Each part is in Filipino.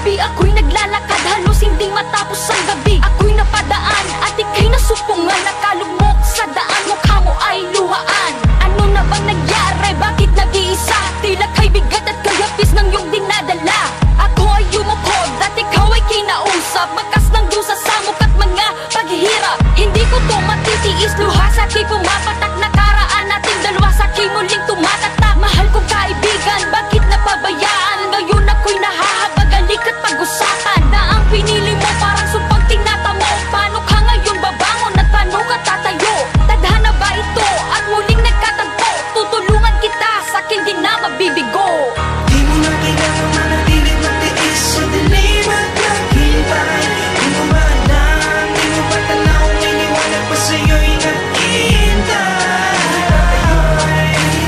gabi ako'y naglalakad, halos hindi matapos ang gabi. Ako'y napadaan at ika'y nasupungan, nakalugmok sa daan, mukha mo ay luhaan. Ano na bang nangyari? Bakit nag-iisa? Tila kay bigat at kayapis ng iyong dinadala. Ako ay yumukod at ikaw ay kinausap, bakas ng dusa sa muka't mga paghihirap. Hindi ko to matitiis, luha sa aking pumapatak, nakaraan nating dalawa sa aking muling tumatatak. Mahal kong kaibigan, bakit napabayaan? Ngayon ako'y nahahabag, alikat pag-usapan na ang pinili mo parang supang tinatamo. Paano ka ngayon babangon at paano ka tatayo? Tadhana ba ito at muling nagkatagpo? Tutulungan kita sa akin di na mabibigo. Di mo na kailangan manatili magtiis sa dilim at naghintay. Di mo ba alam, di mo ba tanaw, may liwanag pa sa'yo'y naghihintay.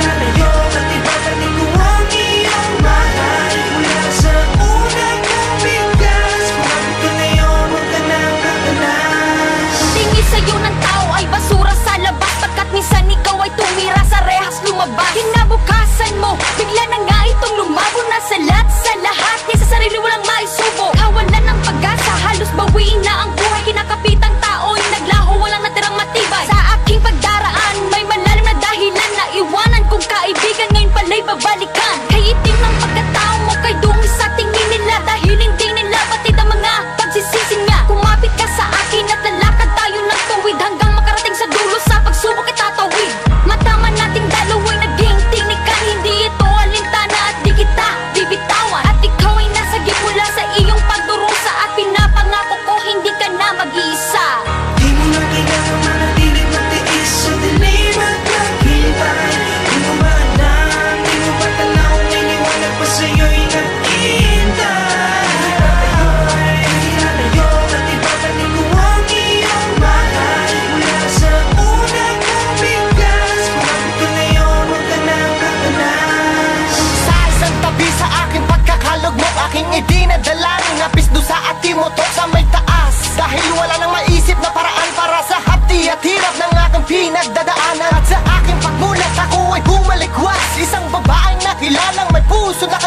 Nalayo at ibabalik ko ang iyong mahal. Mula sa unang mong bigkas, kumapit ka ngayon, huwag ka nang kakalas. Tingin sa'yo ng tao ay basura sa labas, pagkat minsan ikaw ay tumira sa rehas lumabas. Kinabukasan mo, bigla na nga itong lumabo na sa lahat niya sa sarili walang maisubo. Kawalan ng pag-asa, halos bawiin na ang buhay. Kinakapitang tao ay naglaho, walang natirang matibay. Sa aking pagdaraan, may malalim na dahilan na iwanan kong kaibigan, ngayon pala'y babalikan. Kay itim ng pagkatao mo, kay dungis sa tingin nila, dahil hindi nila batid ang mga pagsisisi niya. Kumapit ka sa akin at lalakad tayo ng tuwid, hanggang makarating sa dulo sa pagsubok itatawid. Matama nating dalawa'y naging tinikan, hindi ito alintana at di kita bibitawan. At ikaw ay nasa gimula sa iyong pagdurusa, at pinapangako ko hindi ka na mag-iisa. Di mo na kailangan manatili magtiis sa dilim at naghintay. Di mo ba alam, di mo ba tanaw, may liwanag pa sa'yo'y naghihintay. Nalayo at ibabalik ko ang iyong mahal. Mula sa unang mong bigkas, kumapit ka ngayon, huwag ka nang kakalas. Sa isang tabi sa aking pagkakalugmok, aking idinadalang napisdo sa atimotok sa may taas. Dahil wala nang maisip na paraan para sa hapdi at hirap ng aking pinagdadaanan. At sa aking pagmulat ako ay bumalikwas, isang babaeng nakilalang may puso na